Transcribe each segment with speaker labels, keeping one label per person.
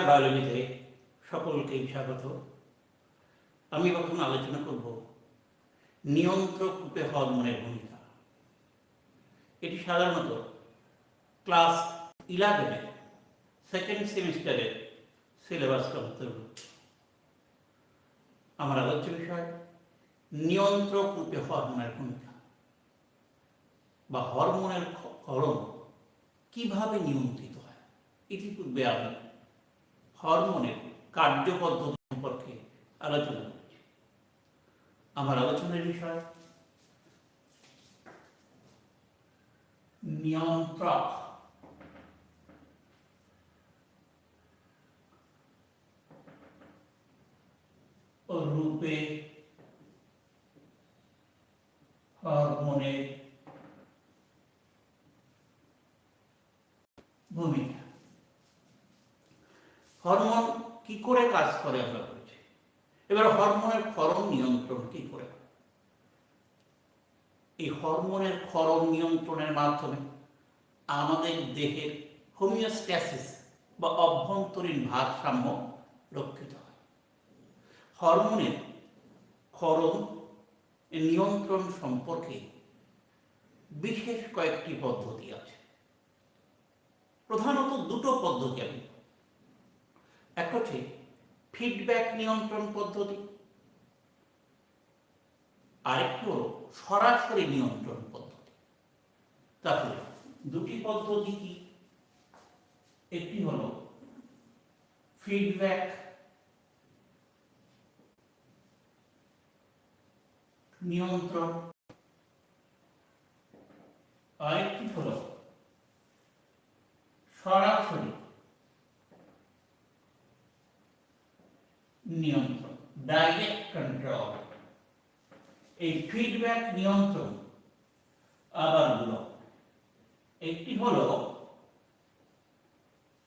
Speaker 1: বায়োলজিতে সকলকেই স্বাগত। আমি এখন আলোচনা করব নিয়ন্ত্রক রূপে হরমোনের ভূমিকা। এটি সাধারণত ক্লাস 11-এর সেকেন্ড সেমিস্টারের সিলেবাসটা অন্তর্ভুক্ত। আমার আলোচ্য বিষয় নিয়ন্ত্রক রূপে হরমোনের ভূমিকা বা হরমোনের ক্ষরণ কিভাবে নিয়ন্ত্রিত হয়। ইতিপূর্বে আমি হরমোনের কার্যপদ্ধতি সম্পর্কে আলোচনা করেছি। আমার আলোচনার বিষয় নিয়ন্ত্রক রূপে হরমোনের ভূমিকা। হরমোন কি করে কাজ করে আমরা বলছি। এবার হরমোনের ক্ষরণ নিয়ন্ত্রণ কি করে? এই হরমোনের ক্ষরণ নিয়ন্ত্রণের মাধ্যমে আমাদের দেহের হোমিওস্ট্যাসিস বা অভ্যন্তরীণ ভারসাম্য রক্ষিত হয়। হরমোনের ক্ষরণ নিয়ন্ত্রণ সম্পর্কে বিশেষ কয়েকটি পদ্ধতি আছে। প্রধানত দুটো পদ্ধতি আমি, এক হচ্ছে ফিডব্যাক নিয়ন্ত্রণ পদ্ধতি, আরেকটি হল সরাসরি নিয়ন্ত্রণ পদ্ধতি। তাহলে দুটি পদ্ধতি কি? একটি হল ফিডব্যাক নিয়ন্ত্রণ, আরেকটি হল সরাসরি নিয়ন্ত্রণ, ডাইরেক্ট কন্ট্রোল। এই ফিডব্যাক নিয়ন্ত্রণ আবার হলো, একটি হলো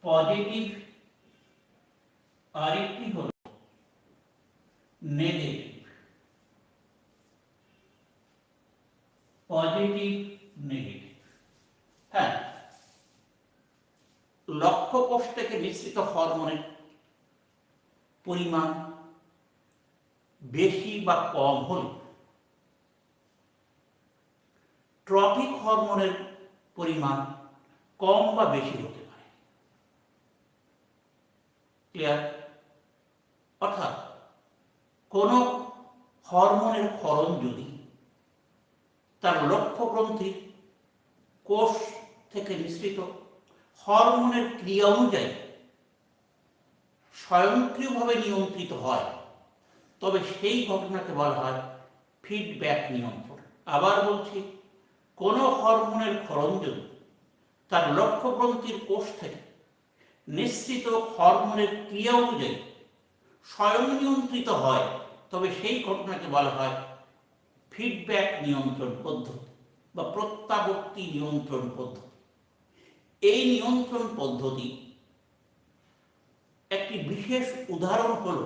Speaker 1: পজিটিভ, আরেকটি হলো নেগেটিভ। Positive, negative. হ্যাঁ, লক্ষ্য কোষ থেকে নিঃসৃত হরমোনের পরিমাণ বেশি বা কম হলে ট্রপিক হরমোনের পরিমাণ কম বা বেশি হতে পারে। ক্লিয়ার? অর্থাৎ কোন হরমোনের ক্ষরণ যদি তার লক্ষ্য গ্রন্থির কোষ থেকে নিঃসৃত হরমোনের ক্রিয়া অনুযায়ী স্বয়ংক্রিয়ভাবে নিয়ন্ত্রিত হয়, তবে সেই ঘটনাকে বলা হয় ফিডব্যাক নিয়ন্ত্রণ। আবার বলছি, কোন হরমোনের ক্ষরণ যদি তার লক্ষ্য গ্রন্থির কোষ থেকে নিঃসৃত হরমোনের ক্রিয়া অনুযায়ী স্বয়ং নিয়ন্ত্রিত হয়, তবে সেই ঘটনাকে বলা হয় ফিডব্যাক নিয়ন্ত্রণ পদ্ধতি বা প্রত্যাবর্তী নিয়ন্ত্রণ পদ্ধতি। এই নিয়ন্ত্রণ পদ্ধতি একটি বিশেষ উদাহরণ হল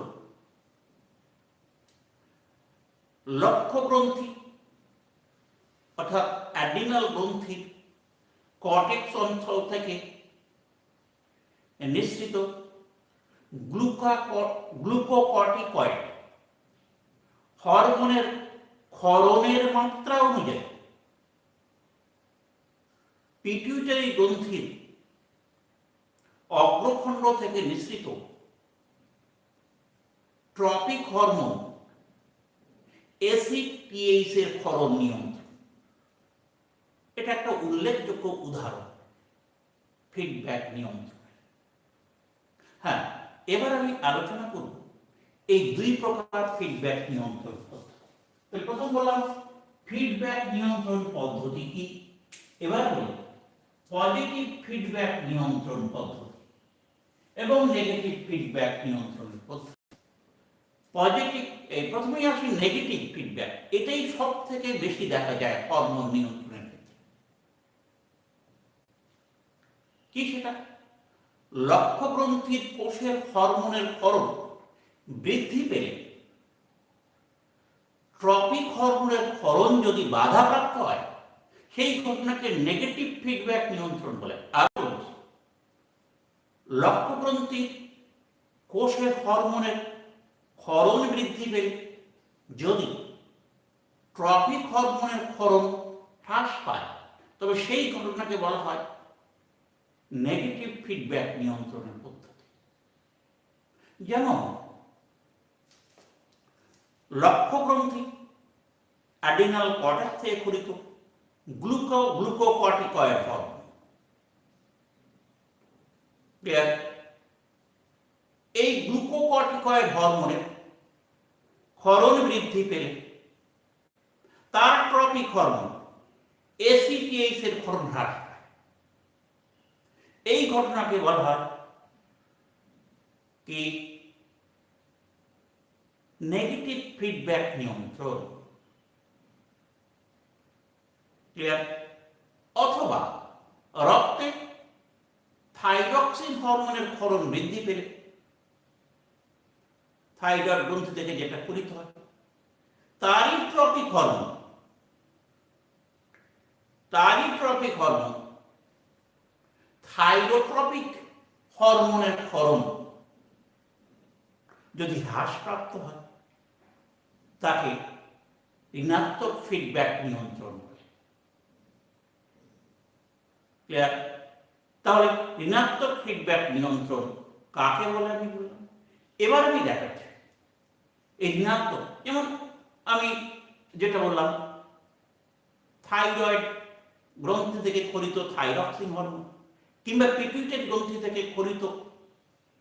Speaker 1: লক্ষ্য গ্রন্থি অর্থাৎ অ্যাড্রিনাল গ্রন্থির কর্টেক্স অঞ্চল থেকে নিঃসৃত গ্লুকোকর্টিকয়েড হরমোনের ক্ষরণের মাত্রা অনুযায়ী পিটুইটারি গ্রন্থির অগ্রখণ্ড থেকে নিঃসৃত ট্রপিক হরমোন ACTH এর ক্ষরণ নিয়ন্ত্রণ। এটা একটা উল্লেখযোগ্য উদাহরণ ফিডব্যাক নিয়ন্ত্রণ। হ্যাঁ, এবার আমি আলোচনা করব এই দুই প্রকার ফিডব্যাক নিয়ন্ত্রণ পদ্ধতি। প্রথম বললাম ফিডব্যাক নিয়ন্ত্রণ পদ্ধতি কি, এবার বলি পজিটিভ ফিডব্যাক নিয়ন্ত্রণ পদ্ধতি এবং নেগেটিভ ফিডব্যাক নিয়ন্ত্রণ পদ্ধতি। পজিটিভ, প্রথমেই আসি নেগেটিভ ফিডব্যাক। এটাই সব থেকে বেশি দেখা যায় হরমোন নিয়ন্ত্রণের ক্ষেত্রে। কি সেটা? লক্ষ্য গ্রন্থির কোষের হরমোনের ক্ষরণ বৃদ্ধি পেলে ট্রপিক হরমোনের ক্ষরণ যদি বাধাপ্রাপ্ত হয়, সেই ঘটনাকে নেগেটিভ ফিডব্যাক নিয়ন্ত্রণ বলে। আর লক্ষ্য গ্রন্থির কোষের হরমোনের ক্ষরণ বৃদ্ধি পেলে, যদি ট্রপিক হরমোনের ক্ষরণ হ্রাস পায়, তবে সেই ঘটনাকে বলা হয় নেগেটিভ ফিডব্যাক নিয়ন্ত্রণের পদ্ধতি। যেমন লক্ষ্যগ্রন্থি অ্যাডিনাল কর্টেক্স থেকে ক্ষরিত গ্লুকোকর্টিকয়েড হরমোন, এই গ্লুকোকর্টিকয়েড হরমোনের ক্ষরণ বৃদ্ধি পেলে তার ট্রপিক হরমোন ACTH এর ক্ষরণ হ্রাস পায়। এই ঘটনাকে বলা হয় কি নেগেটিভ ফিডব্যাক নিয়ন্ত্রণ। ক্লিয়ার? অথবা রক্তে থাইরক্সিন হরমোনের ক্ষরণ বৃদ্ধি পেলে থাইরয়েড গ্রন্থি থেকে যেটা ক্ষরিত হয়, তারই ট্রপিক হরমোন থাইরোট্রপিক হরমোনের ক্ষরণ যদি হ্রাসপ্রাপ্ত হয়, তাকে ঋণাত্মক ফিডব্যাক নিয়ন্ত্রণ বলে। ক্লিয়ার? তাহলে ঋণাত্মক ফিডব্যাক নিয়ন্ত্রণ কাকে বলে আমি বললাম। এবার আমি দেখাচ্ছি এই ঋণাত্মক, যেমন আমি যেটা বললাম থাইরয়েড গ্রন্থি থেকে ক্ষরিত থাইরক্সিন হরমোন কিংবা পিটুইটারি গ্রন্থি থেকে ক্ষরিত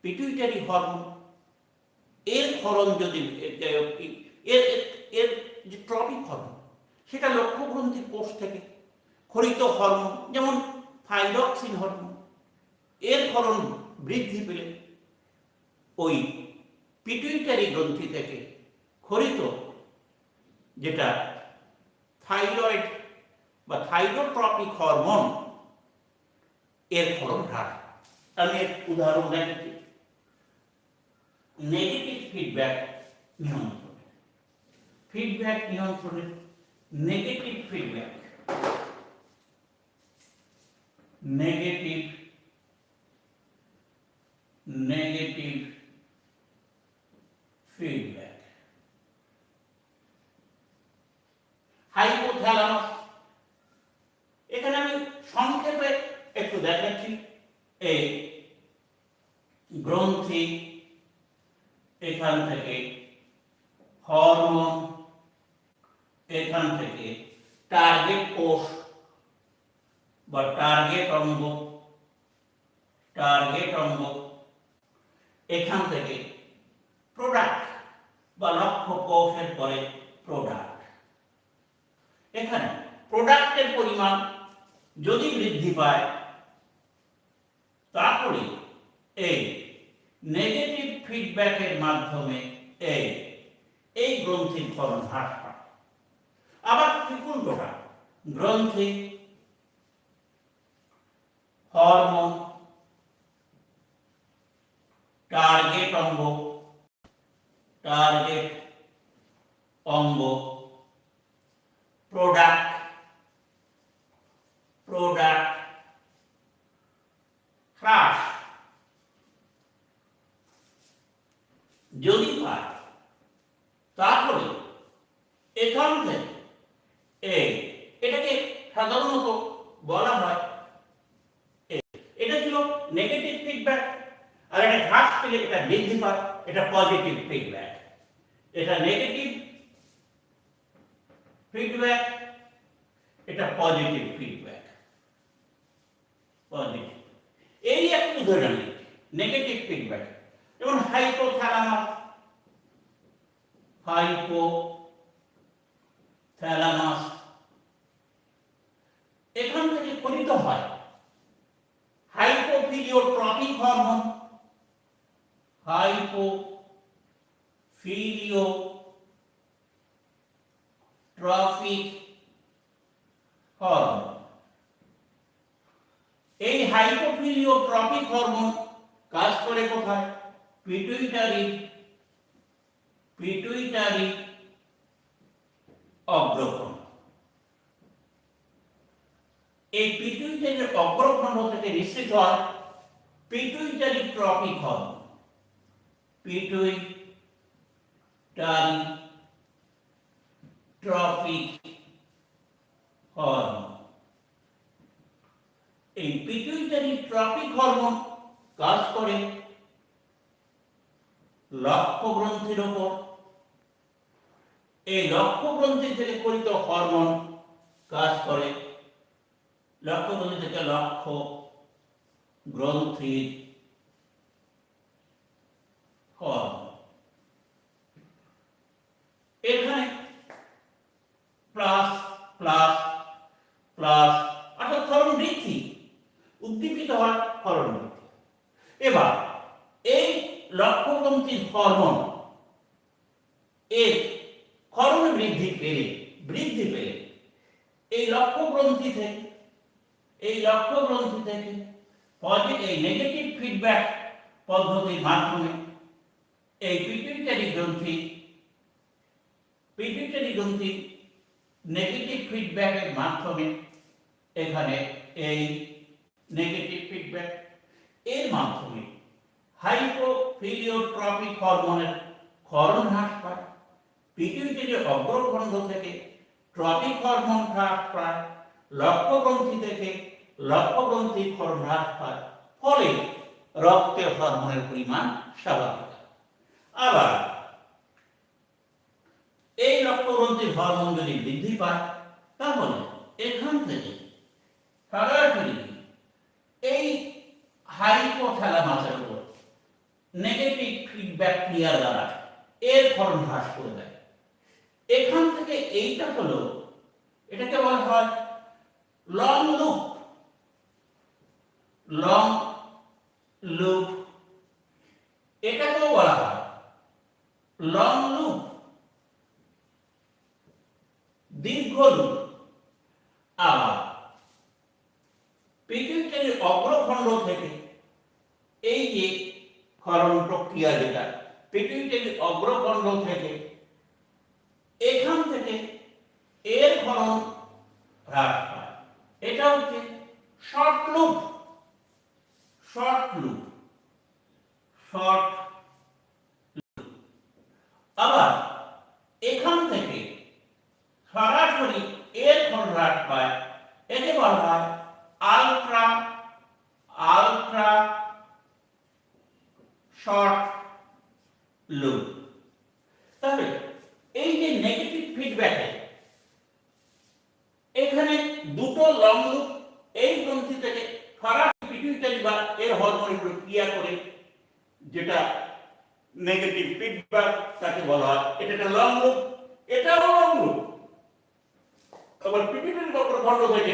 Speaker 1: পিটুইটারি হরমোন, এর ক্ষরণ যদি এর যে ট্রপিক হরমোন, সেটা লক্ষ্যগ্রন্থির কোষ থেকে ক্ষরিত হরমোন যেমন থাইরক্সিন হরমোন, এর ক্ষরণ বৃদ্ধি পেলে ওই পিটুইটারি গ্রন্থি থেকে ক্ষরিত যেটা থাইরয়েড বা থাইরোট্রপিক হরমোন, এর ক্ষরণ হ্রাস। আমি এক উদাহরণ দেখাচ্ছি নেগেটিভ ফিডব্যাক নিয়ন্ত্রণের নেগেটিভ ফিডব্যাক হাইপোথ্যালামাস। এখানে আমি সংক্ষেপে একটু দেখাচ্ছি এই গ্রন্থি, এখান থেকে হরমোন, এখান থেকে টার্গেট কোষ বা টার্গেট অঙ্গ, এখান থেকে প্রোডাক্ট বা লক্ষ্য কোষের পরে প্রোডাক্ট। এখানে প্রোডাক্টের পরিমাণ যদি বৃদ্ধি পায়, তারপরে এই নেগেটিভ ফিডব্যাকের মাধ্যমে এই গ্রন্থির ক্ষরণ হ্রাস পায়। আবার ঠিক উল্টোটা, গ্রন্থি, হরমোন, টার্গেট অঙ্গ, প্রোডাক্ট হ্রাস যদি পায়, তাহলে এখান থেকে এটাকে সাধারণত বলা হয়, এটা ছিল নেগেটিভ ফিডব্যাক, আর এটা হ্রাস পেলে এটা বৃদ্ধি পায়, এটা পজিটিভ ফিডব্যাক। এটা নেগেটিভ ফিডব্যাক, এটা পজিটিভ ফিডব্যাক। এই একটু ধরে নিই নেগেটিভ ফিডব্যাক, যেমন হাইপোথ্যালামাস এখান থেকে ক্ষরিত হয় হাইপোফিলিওট্রপিক হরমোন, এই হাইপোফিলিওট্রপিক হরমোন কাজ করে কোথায়? পিটুইটারি অগ্রখণ্ড। এই পিটুইটারির অগ্রখণ্ড থেকে নিঃসৃত হয় pituitary tropic hormone. Pituitary tropic hormone. এই পিটুইটারি ট্রপিক হরমোন কাজ করে লক্ষ্য গ্রন্থির উপর। এই লক্ষ্য গ্রন্থি থেকে পরিত হরমোন কাজ করে লক্ষ্য গ্রন্থি থেকে লক্ষ্য গ্রন্থির হরমোন। এখানে প্লাস প্লাস প্লাস অর্থাৎ ক্ষরণ বৃদ্ধি, উদ্দীপিত হয় ক্ষরণ বৃদ্ধি। এবার এই লক্ষ্য গ্রন্থির হরমোন এর ক্ষরণ বৃদ্ধি পেলে এই লক্ষ্য গ্রন্থি থেকে এই নেগেটিভ ফিডব্যাক পদ্ধতির মাধ্যমে এই পিটুইটারি গ্রন্থি নেগেটিভ ফিডব্যাকের মাধ্যমে এখানে এই নেগেটিভ ফিডব্যাক এর মাধ্যমে হাইপোথিলিওট্রপিক হরমোনের ক্ষরণ হ্রাস পায়। পিটুইটারি অগ্রখণ্ড থেকে ট্রপিক হরমোন হ্রাস পায়, লক্ষ্য গ্রন্থি থেকে লক্ষ্য গ্রন্থির ক্ষরণ হ্রাস পায়, ফলে রক্তে হরমোনের পরিমাণ স্বাভাবিক। আবার এই লক্ষ্য গ্রন্থির হরমোন যদি বৃদ্ধি পায় তাহলে এখান থেকে সরাসরি এই হাইপোথ্যালামাসের উপর নেগেটিভ ফিডব্যাক ক্রিয়া দ্বারা এর ক্ষরণ হ্রাস করে দেয়। এখান থেকে এইটা হলো, এটাকে বলা হয় লং লুপ, এটাকেও বলা হয় লং লুপ, দীর্ঘ লুপ। আবার পিটুইটারি অগ্রখণ্ড থেকে এই যে ক্ষরণ প্রক্রিয়া, যেটা পিটুইটারি অগ্রখণ্ড থেকে এখান থেকে এর ক্ষরণ হ্রাস পায়, এটা হচ্ছে শর্ট লুপ। আবার এখান থেকে সরাসরি এর ক্ষরণ হ্রাস পায়, একে বলা হয় আলট্রা শর্ট লুপ। তাহলে এই যে নেগেটিভ ফিডব্যাকে এখানে দুটো লং লুপ এই গ্রন্থি থেকে সরাসরি পিটুইটারি বা এর হরমোনের উপর ক্রিয়া করে যেটা নেগেটিভ ফিডব্যাক, তাকে বলা হয় এটা একটা লং লুপ, এটাও লং লুপ। আবার পিটুইটারি অগ্রখণ্ড থেকে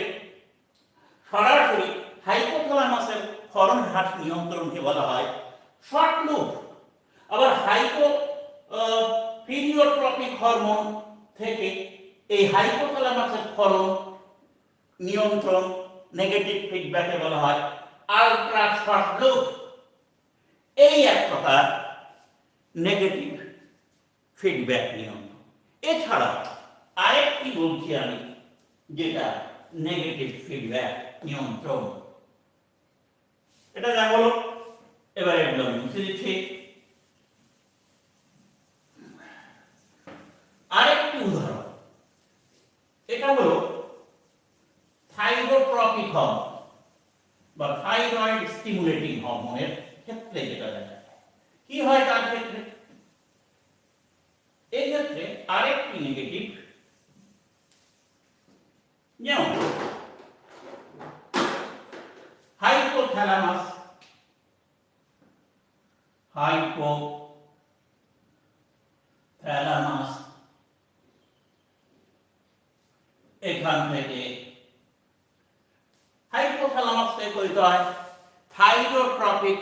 Speaker 1: সরাসরি হাইপোথ্যালামাসের ক্ষরণ হ্রাস নিয়ন্ত্রণকে বলা হয় শর্ট লুপ। আবার হাইপোথিলিওট্রপিক হরমোন থেকে এই হাইপোথ্যালামাসের ক্ষরণ নিয়ন্ত্রণ নেগেটিভ ফিডব্যাকে বলা হয় আলট্রা শর্ট লুপ। এই এক প্রকার নেগেটিভ ফিডব্যাক নিয়ন্ত্রণ। এছাড়া আরেকটি বলছি আমি, যেটা নেগেটিভ ফিডব্যাক নিয়ন্ত্রণ। এটা যা হলো, এবার এগুলো মুছে দিচ্ছি। আরেকটি উদাহরণ, এটা হলো থাইরোট্রপিক হরমোন বা থাইরয়েড স্টিমুলেটিং হরমোনের ক্ষেত্রে যেটা দেখা যায়। কি হয় তার ক্ষেত্রে? এই ক্ষেত্রে আরেকটি নেগেটিভ, যেমন হাইপোথ্যালামাস এখান থেকে হাইপোথ্যালামাস থেকে তৈরি হয় থাইরোট্রপিক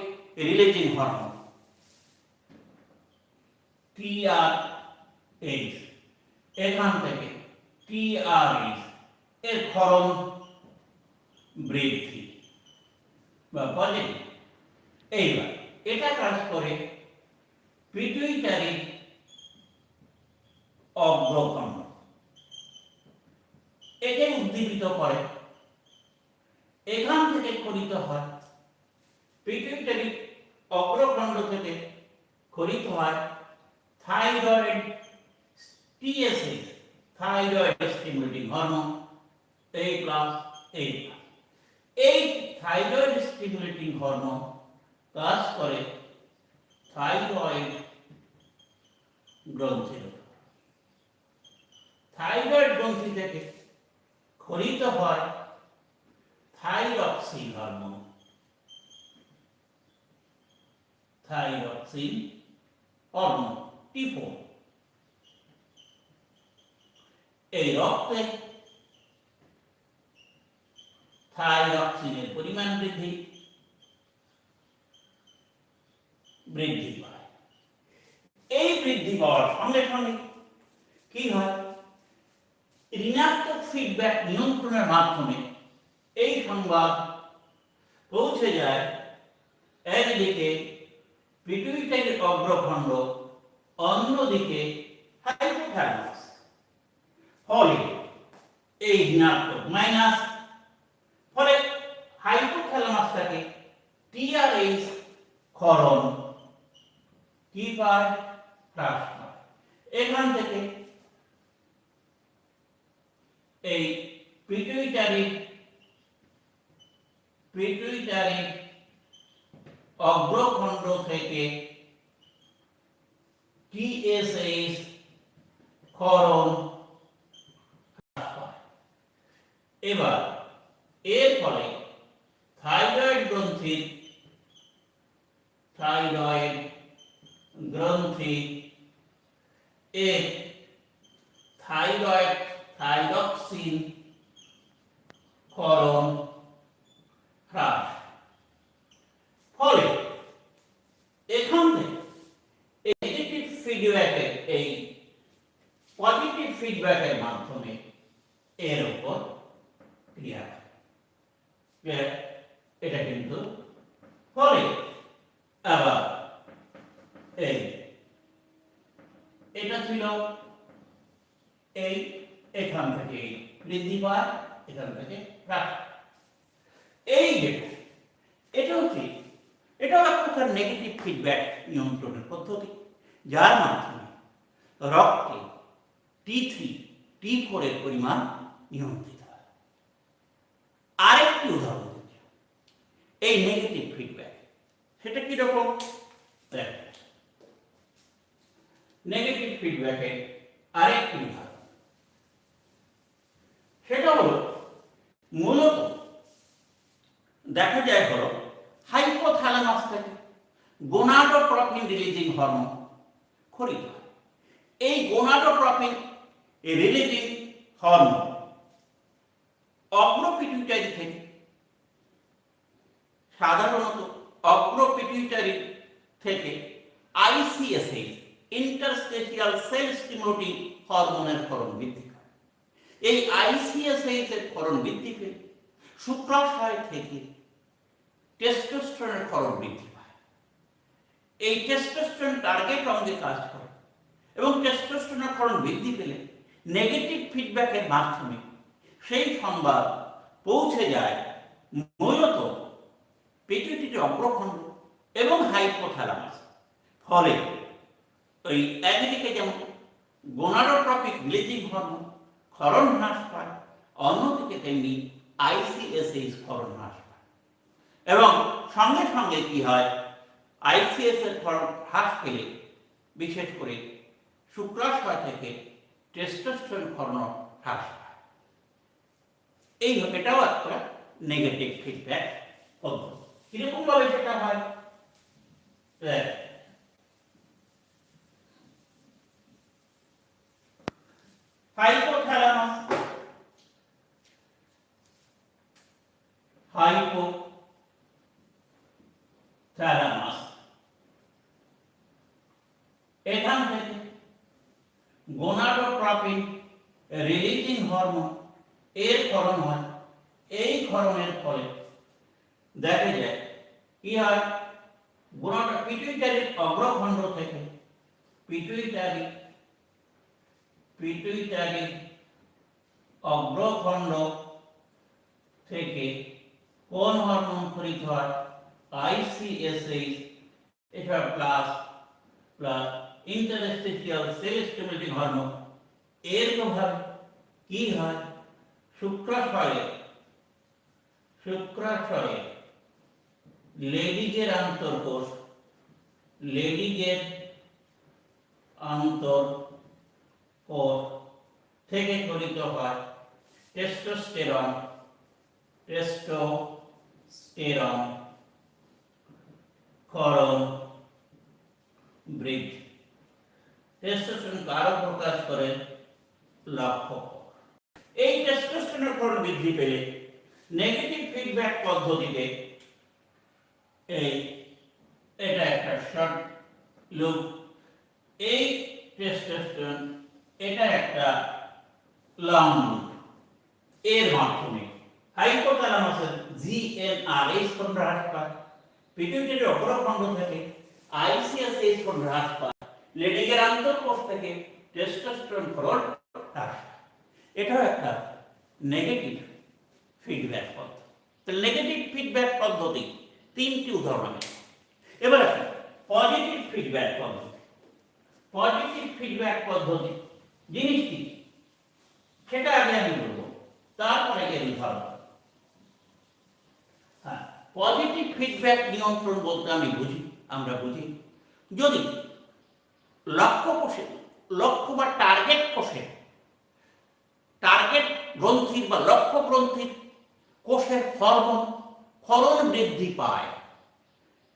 Speaker 1: রিলিজিং হরমোন TRH। এখান থেকে TRH এর ক্ষরণ বৃদ্ধি বা পজিটিভ। এইবার এটা কাজ করে পিটুইটারি অগ্রখণ্ড, একে উদ্দীপিত করে। এখান থেকে ক্ষরিত হয় পিটুইটারি অগ্রখণ্ড থেকে খরিত হয় thyroid TSH, thyroid stimulating hormone, এই প্লাস এই প্লাস। এই থাইরয়েড স্টিমুলেটিং হরমোন কাজ করে থাইরয়েড গ্রন্থির উপর। থাইরয়েড গ্রন্থি থেকে খরিত হয় thyroxine hormone, thyroxine hormone T4। এই রক্তে থাইরক্সিনের পরিমাণ বৃদ্ধি পায়। এই বৃদ্ধি পাওয়ার সঙ্গে সঙ্গে কি হয়, ঋণাত্মক ফিডব্যাক নিয়ন্ত্রণের মাধ্যমে এই সংবাদ পৌঁছে যায় একদিকে পিটুইটারির অগ্রখণ্ড, অন্যদিকে হাইপোথ্যালামাস। ফলে এই ঋণাত্মক মাইনাস, ফলে হাইপোথ্যালামাসটাকে টিআরএইচ ক্ষরণ কি পায়, হ্রাস পায়। এখান থেকে এই পিটুইটারি অগ্রখণ্ড থেকে টিএসএইচ ক্ষরণ হ্রাস পায়। এবার এর ফলে থাইরয়েড গ্রন্থি এর থাইরক্সিন ক্ষরণ হ্রাস। ফলে এখান থেকে নেগেটিভ ফিডব্যাকের এই পজিটিভ ফিডব্যাকের মাধ্যমে এর উপর ক্রিয়া করে। এটা কিন্তু ফলে আবার এই এটা ছিল এই, এখান থেকে বৃদ্ধি পায়, এখান থেকে হ্রাস। এই যেটা, এটা হচ্ছে, এটাও এক প্রকার নেগেটিভ ফিডব্যাক নিয়ন্ত্রণের পদ্ধতি, যার মাধ্যমে রক্তে T3, T4 এর পরিমাণ নিয়ন্ত্রিত হয়। আরেকটি উদাহরণ দিচ্ছি এই নেগেটিভ ফিডব্যাক, সেটা কিরকম? নেগেটিভ ফিডব্যাকের আরেকটি উদাহরণ, সেটা হলো মূলত দেখা যায় হলো হাইপোথ্যালামাস থেকে গোনাডোট্রপিন রিলিজিং হরমোন খরিত হয়। এই গোনাডোট্রপিন রিলিজিং হরমোন অগ্রপিটুইটারি থেকে, সাধারণত অগ্রপিটুইটারি থেকে আইসিএসএইচ, ইন্টারস্টেশিয়াল সেল স্টিমুলেটিং হরমোনের ক্ষরণ বৃদ্ধি করে। এই আইসিএসএইচ এর ক্ষরণ বৃদ্ধি পেলে শুক্রাশয় থেকে টেস্টোস্টেরনের ক্ষরণ বৃদ্ধি পায়। এই টেস্টোস্টেরন টার্গেট অঙ্গে কাজ করে এবং টেস্টোস্টেরনের ক্ষরণ বৃদ্ধি পেলে নেগেটিভ ফিডব্যাকের মাধ্যমে সেই সংবাদ পৌঁছে যায় মূলত পিটুইটারি অগ্রখণ্ড এবং হাইপোথ্যালামাস। ফলে ওই একদিকে যেমন গোনাডোট্রপিক রিলিজিং হরমোন ক্ষরণ হ্রাস পায়, অন্যদিকে তেমনি আইসিএসএইচ ক্ষরণ হ্রাস পায়। এবং সঙ্গে সঙ্গে কি হয়, আইসিএস এর ক্ষরণ হ্রাস পেলে বিশেষ করে শুক্রাশয় থেকে টেস্টোস্টেরন ক্ষরণ হ্রাস পায়। এই এটাও একটা নেগেটিভ ফিডব্যাক পদ্ধতি। কিরকম ভাবে সেটা হয়? হাইপোথ্যালামাস এখান থেকে গোনাডোট্রপিন রিলিজিং হরমোন এর ক্ষরণ হয়। এই ক্ষরণের ফলে দেখা যায় কি হয়, পিটুইটারির অগ্রখণ্ড থেকে পিটুইটারি অগ্রখণ্ড থেকে কোন হরমোন খরিত হয়? আইসিএসএইচ, এটা plus plus interstitial sell stimulating hormone এর প্রভাবে কি হয়? শুক্রাশয়ে লেডিজের আন্তঃকোষ থেকে গঠিত হয় টেস্টোস্টেরন ক্ষরণ বৃদ্ধি। টেস্টোস্টেরন কারো প্রকাশ করে? লক্ষ্য। এই টেস্টোস্টেরনের ক্ষরণ বৃদ্ধি পেলে নেগেটিভ ফিডব্যাক পদ্ধতিতে এটা একটা শর্ট লুপ, এই টেস্টোস্টেরন এটা একটা লং লুপ। এর মাধ্যমে হাইপোথ্যালামাসের জিএনআরএইচ কোণ হ্রাস পায়, পিটুইটারি অগ্রখণ্ড থেকে আইসিএসএইচ কোণ হ্রাস পায়, লেডিজের আন্তঃকোষ থেকে টেস্টোস্টেরন ক্ষরণ হ্রাস পায়। এটাও একটা নেগেটিভ ফিডব্যাক পদ্ধতি। তাহলে নেগেটিভ ফিডব্যাক পদ্ধতি তিনটি উদাহরণ আছে। এবার আসুন পজিটিভ ফিডব্যাক পদ্ধতি। পজিটিভ ফিডব্যাক পদ্ধতি জিনিসটি সেটা আগে আমি বলবো, তারপরে এর উদাহরণ। হ্যাঁ, পজিটিভ ফিডব্যাক নিয়ন্ত্রণ বলতে আমরা বুঝি যদি লক্ষ্য বা টার্গেট গ্রন্থির বা লক্ষ্য গ্রন্থির কোষের ক্ষরণ বৃদ্ধি পায়,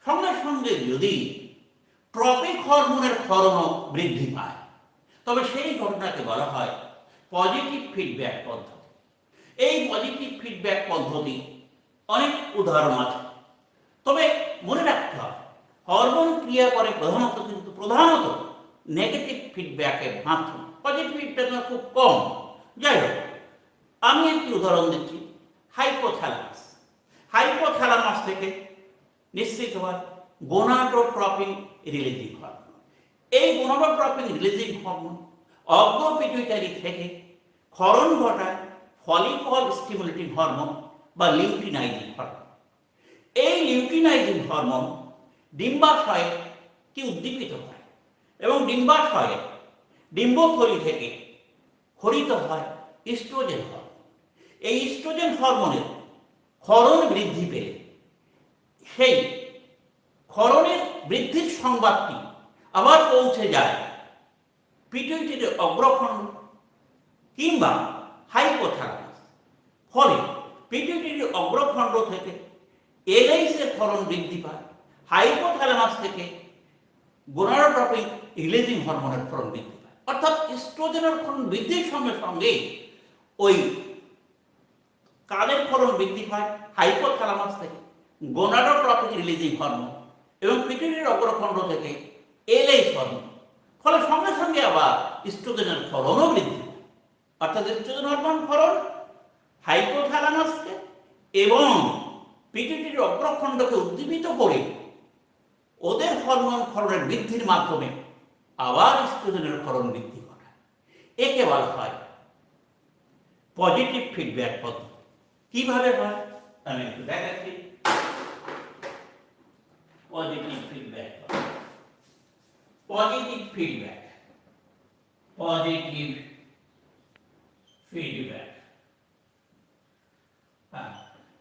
Speaker 1: সঙ্গে সঙ্গে যদি ট্রপিক হরমোনের ক্ষরণও বৃদ্ধি পায়, তবে সেই ঘটনাকে বলা হয় পজিটিভ ফিডব্যাক পদ্ধতি। এই পজিটিভ ফিডব্যাক পদ্ধতি অনেক উদাহরণ আছে, তবে মনে রাখতে হবে হরমোন ক্রিয়া করে প্রধানত নেগেটিভ ফিডব্যাকের মাধ্যমে, পজিটিভ ফিডব্যাক খুব কম। যাই হোক, আমি একটি উদাহরণ দিচ্ছি। হাইপোথ্যালামাস থেকে নিশ্চিত হয় গোনাডোট্রপিন রিলিজিং হরমোন। এই গোনাডোট্রপিন রিলিজিং হরমোন অগ্র পিটুইটারি থেকে ক্ষরণ ঘটায় ফলিকল স্টিমুলেটিং হরমোন বা লিউটিনাইজিং হরমোন। এই লিউটিনাইজিং হরমোন ডিম্বাশয়কে উদ্দীপিত করে এবং ডিম্বথলি থেকে ক্ষরিত হয় ইস্ট্রোজেন হরমোন। এই ইস্ট্রোজেন হরমোনের ক্ষরণ বৃদ্ধি পেলে সেই ক্ষরণের বৃদ্ধির সংবাদটি আবার পৌঁছে যায় পিটুইটারি অগ্রখণ্ড কিংবা হাইপোথ্যালামাস। ফলে পিটুইটারি অগ্রখণ্ড থেকে এলএইচের ক্ষরণ বৃদ্ধি পায়, হাইপোথ্যালামাস থেকে গোনাডোট্রপিন রিলিজিং হরমোনের ক্ষরণ বৃদ্ধি পায়। অর্থাৎ ইস্ট্রোজেনের ক্ষরণ বৃদ্ধির সঙ্গে সঙ্গে ওই কাদের ক্ষরণ বৃদ্ধি পায়? হাইপোথ্যালামাস থেকে গোনাডোট্রপিন রিলিজিং হরমোন এবং পিটুইটারি অগ্রখণ্ড থেকে এলএইচ হরমোন। ফলে সঙ্গে সঙ্গে আবার ইস্ট্রোজেনের ক্ষরণও বৃদ্ধি পায়। অর্থাৎ ইস্ট্রোজেন হরমোন ক্ষরণ হাইপোথ্যালামাসকে এবং পিটুইটারি অগ্রখণ্ডকে উদ্দীপিত করে ওদের হরমোন ক্ষরণের বৃদ্ধির মাধ্যমে আবার ইস্ট্রোজেনের ক্ষরণ বৃদ্ধি ঘটায়। একে বলা হয় পজিটিভ ফিডব্যাক পদ্ধতি। কিভাবে হয় আমি একটু দেখাচ্ছি। পজিটিভ ফিডব্যাক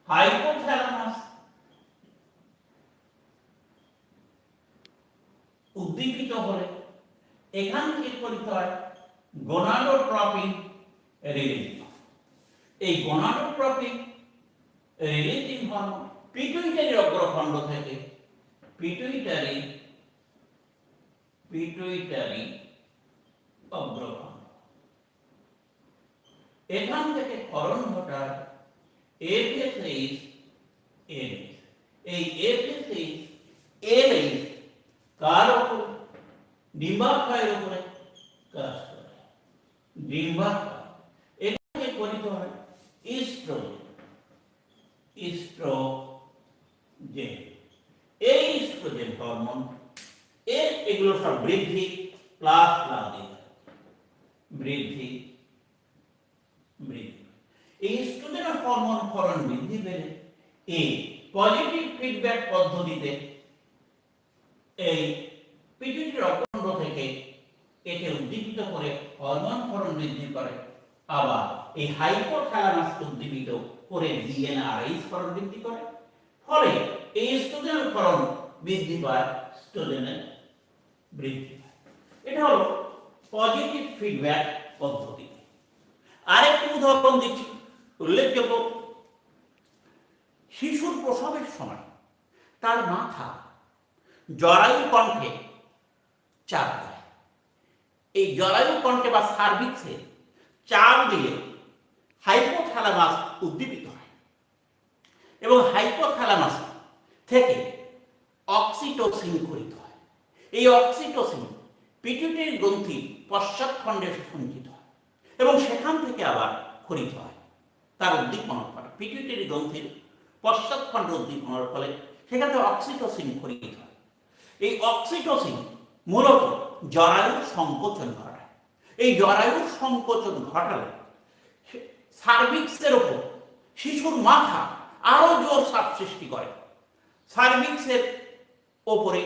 Speaker 1: হাইপোথ্যালামাস উদ্দীপিত হলে এখান থেকে পরিচিত হয় গোনাডোট্রপিন রিলিজিং। এই গোনাডোট্রপিন রিলিজিং হরমোন পিটুইটারি অগ্রখণ্ড থেকে পিটুইটারি অগ্রখণ্ড এখান থেকে ক্ষরণ ঘটায় এফএসএইচ এলএইচ। এই এফএসএইচ এলএইচ কার উপর? ডিম্বাশয়ের উপরে কাজ করে। ডিম্বাশয় এখানে গঠিত হয় ইস্ট্রোজেন। এই ইস্ট্রোজেন হরমোন এগুলো সব বৃদ্ধি প্লাস বৃদ্ধি। এই ইস্ট্রোজেন হরমোন ক্ষরণ বৃদ্ধি পেলে এই পজিটিভ ফিডব্যাক পদ্ধতিতে এই পিটুইটারি অগ্রখণ্ড থেকে একে উদ্দীপিত করে হরমোন ক্ষরণ বৃদ্ধি করে, আবার এই হাইপোথ্যালামাসকে উদ্দীপিত করে জিএনআরএইচ ক্ষরণ বৃদ্ধি করে। ফলে এই এস্ট্রোজেনের ক্ষরণ বৃদ্ধি পায়, এস্ট্রোজেনের বৃদ্ধি পায়। এটা হলো পজিটিভ ফিডব্যাক পদ্ধতি। আরেকটি উদাহরণ দিচ্ছি, উল্লেখযোগ্য, শিশুর প্রসবের সময় তার মাথা জরায়ু কণ্ঠে চাপ দেয়। এই জরায়ু কণ্ঠে বা সার্ভিক্সে চাপ দিলে হাইপোথ্যালামাস উদ্দীপিত হয় এবং হাইপোথ্যালামাস থেকে অক্সিটোসিন ক্ষরিত হয়। এই অক্সিটোসিন পিটুইটারি গ্রন্থির পশ্চাৎখণ্ডে সঞ্চিত হয় এবং সেখান থেকে আবার ক্ষরিত হয় তার উদ্দীপনার ফলে। পিটুইটারি গ্রন্থির পশ্চাৎখণ্ড উদ্দীপনার ফলে সেখান থেকে অক্সিটোসিন ক্ষরিত হয়। এই অক্সিটোসিন মূলত জরায়ুর সংকোচন ঘটায়। এই জরায়ুর সংকোচন ঘটালে সার্ভিক্সের ওপর শিশুর মাথা আরো জোর চাপ সৃষ্টি করে। সার্ভিক্সের ওপরে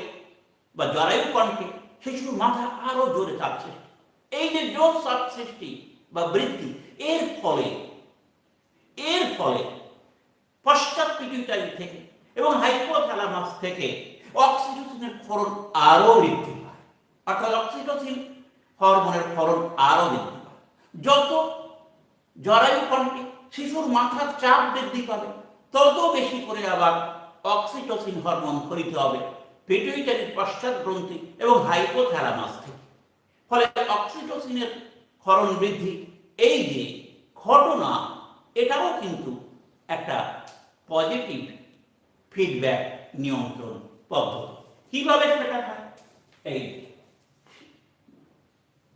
Speaker 1: বা জরায়ু কণ্ঠে শিশুর মাথা আরো জোরে চাপ সৃষ্টি। এই যে জোর চাপ সৃষ্টি বা বৃদ্ধি, এর ফলে পশ্চাৎ পিটুইটারি থেকে এবং হাইপোথ্যালামাস থেকে অক্সিটোসিনের ক্ষরণ আরো বৃদ্ধি পায়, অর্থাৎ অক্সিটোসিন হরমোনের ক্ষরণ আরো বৃদ্ধি পায়। যত জরায়ু কণ্ঠে শিশুর মাথার চাপ বৃদ্ধি পাবে, তত বেশি করে আবার অক্সিটোসিন হরমোন ক্ষরিত হবে পিটুইটারির পশ্চাৎ গ্রন্থি এবং হাইপোথ্যালামাস থেকে। ফলে অক্সিটোসিনের ক্ষরণ বৃদ্ধি, এই যে ঘটনা, এটাও কিন্তু একটা পজিটিভ ফিডব্যাক নিয়ন্ত্রণ পদ্ধতি। কিভাবে সেটা হয়? এই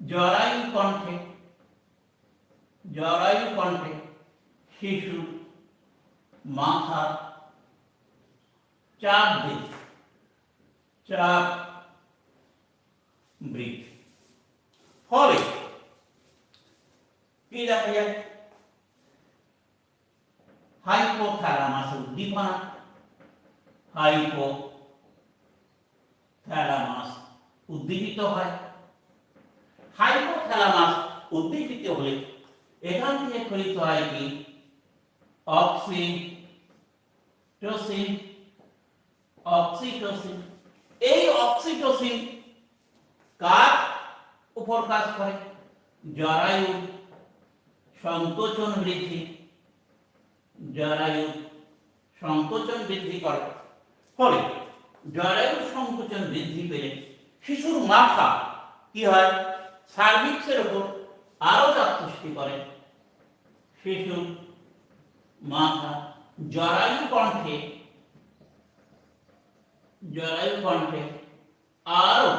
Speaker 1: জরায়ু কণ্ঠে শিশু মাথা চাপ বৃদ্ধি, ফলে কি দেখা যায়? হাইপোথ্যালামাস উদ্দীপনা, হাইপোথ্যালামাস উদ্দীপিত হয়। হাইপোথ্যালামাস উদ্দীপিত হলে এখান থেকে ক্ষরিত হয় কি? অক্সিটোসিন। এই অক্সিটোসিন কার উপর কাজ করে? জরায়ুর সংকোচন বৃদ্ধি করে। ফলে জরায়ুর সংকোচন বৃদ্ধি পেলে শিশুর মাথা কি হয়? সার্ভিক্সের উপর আরো চাপ সৃষ্টি করে। শিশুর মাথা জরায়ু কণ্ঠে আরো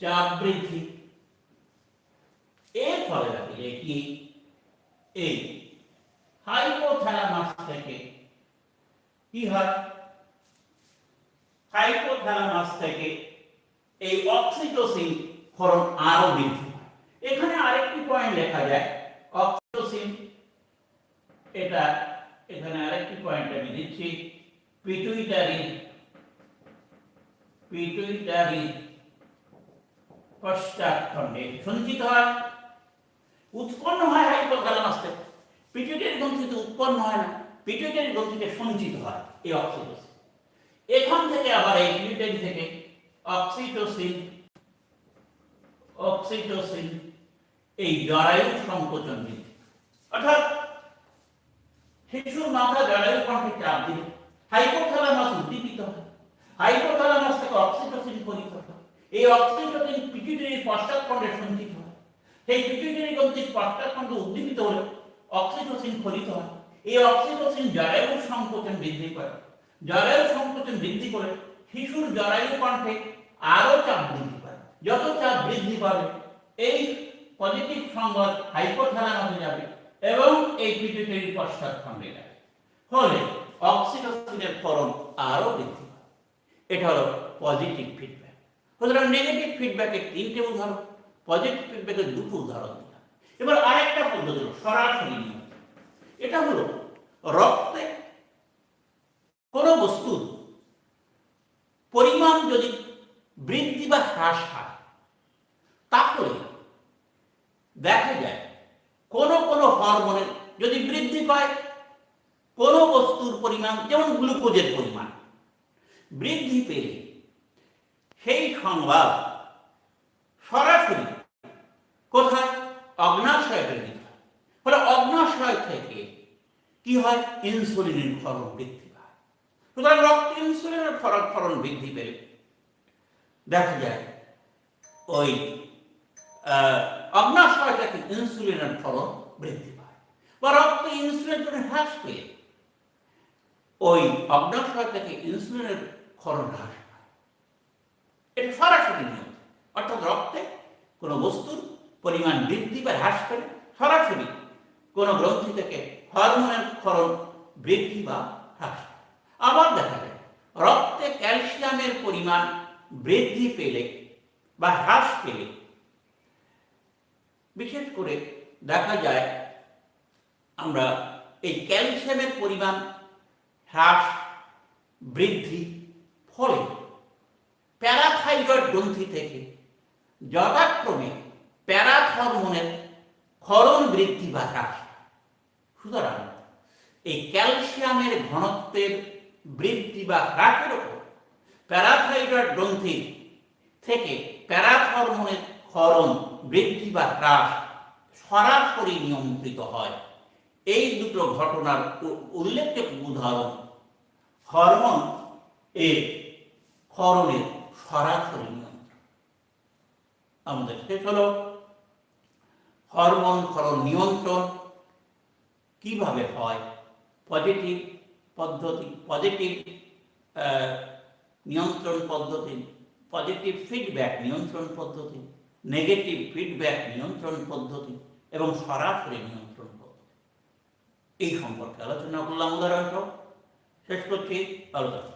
Speaker 1: চাপ বৃদ্ধি। এর ফলে দেখা যায় কি? এই হাইপোথ্যালামাস থেকে কি হয়? হাইপোথ্যালামাস থেকে এই অক্সিটোসিন ক্ষরণ আরো বৃদ্ধি হয়। এখানে আরেকটি পয়েন্ট লেখা যায়, অক্সিটোসিন, এটা এখানে আরেকটি পয়েন্ট আমি দিচ্ছি, পিটুইটারি পশ্চাৎখণ্ডে সঞ্চিত হয়, উৎপন্ন হয় হাইপোথ্যালামাস থেকে। পিটুইটারি গ্রন্থিতে উৎপন্ন হয় না, পিটুইটারি গ্রন্থিতে সঞ্চিত হয় এই অক্সিটোসিন। এখান থেকে আবার এই পিটুইটারি থেকে অক্সিটোসিন এই জরায়ুর সংকোচন বৃদ্ধি, অর্থাৎ শিশুর মাথা জরায়ু কণ্ঠে চাপ দিলে হাইপোথ্যালামাস উদ্দীপিত হয়। হাইপোথ্যালামাস থেকে অক্সিটোসিন ক্ষরিত হয়। এই অক্সিটোসিন পিটুইটারির পশ্চাৎখণ্ডে সঞ্চিত হয়। সেই পিটুইটারি গ্রন্থির পশ্চাৎখণ্ড উদ্দীপিত হলে অক্সিটোসিন ক্ষরিত হয়। এই অক্সিটোসিন জরায়ুর সংকোচন বৃদ্ধি করে। জরায়ুর সংকোচন বৃদ্ধি করে শিশুর জরায়ু কণ্ঠে আরো চাপ বৃদ্ধি পায়। যত চাপ বৃদ্ধি পাবে, এই পজিটিভ সংবাদ হাইপোথ্যালামাসে যাবে এবং এই পিটুইটারির পশ্চাৎখণ্ডে যাবে। ফলে অক্সিটোসিনের ক্ষরণ আরো বৃদ্ধি পায়। এটা হলো পজিটিভ ফিডব্যাক। সুতরাং নেগেটিভ ফিডব্যাকের 3টে উদাহরণ, পজিটিভ ফিডব্যাকের 2টো উদাহরণ দিলাম। এবার আরেকটা পদ্ধতি হলো সরাসরি নিয়ম। এটা হলো রক্তে কোনো বস্তুর পরিমাণ যদি বৃদ্ধি বা হ্রাস হয়, হরমোনের যদি বৃদ্ধি পায়, কোনো বস্তুর পরিমাণ যেমন গ্লুকোজের পরিমাণ বৃদ্ধি পেলে সেই সংবাদ সরাসরি কোথায়? অগ্নাশয়ে প্রেরিত হয়। ফলে অগ্নাশয় থেকে কি হয়? ইনসুলিনের ক্ষরণ বৃদ্ধি পায়। সুতরাং রক্তে ইনসুলিনের ক্ষরণ বৃদ্ধি পেলে দেখা যায় ওই অগ্নাশয় থেকে ইনসুলিনের ক্ষরণ বৃদ্ধি পায়, বা রক্তে ইনসুলিনের হ্রাস পেলে ওই অগ্নাশয় থেকে ইনসুলিনের ক্ষরণ হ্রাস পায়। এটা সরাসরি নিয়ম। অর্থাৎ রক্তে কোনো বস্তুর পরিমাণ বৃদ্ধি বা হ্রাস পেলে সরাসরি কোনো গ্রন্থি থেকে হরমোনের ক্ষরণ বৃদ্ধি বা হ্রাস পায়। আবার দেখা যায় রক্তে ক্যালসিয়ামের পরিমাণ বৃদ্ধি পেলে বা হ্রাস পেলে, বিশেষ করে দেখা যায় আমরা এই ক্যালসিয়ামের পরিমাণ হ্রাস বৃদ্ধি ফলে প্যারাথাইরয়েড গ্রন্থি থেকে যথাক্রমে প্যারাথরমোনের ক্ষরণ বৃদ্ধি বা হ্রাস। সুতরাং এই ক্যালসিয়ামের ঘনত্বের বৃদ্ধি বা হ্রাসের উপর প্যারাথাইরয়েড গ্রন্থি থেকে প্যারাথরমোনের ক্ষরণ বৃদ্ধি বা হ্রাস সরাসরি নিয়ন্ত্রিত হয়। এই দুটো ঘটনার উল্লেখযোগ্য উদাহরণ হরমোন এর ক্ষরণের সরাসরি নিয়ন্ত্রণ। আমাদের শেষ হল হরমোন ক্ষরণ নিয়ন্ত্রণ কিভাবে হয়। পজিটিভ পদ্ধতি, পজিটিভ নিয়ন্ত্রণ পদ্ধতি, পজিটিভ ফিডব্যাক নিয়ন্ত্রণ পদ্ধতি, নেগেটিভ ফিডব্যাক নিয়ন্ত্রণ পদ্ধতি এবং সরাসরি নিয়ন্ত্রণ পদ্ধতি, এই সম্পর্কে আলোচনা করলাম। উদাহরণ শেষ করছি আলোচনা।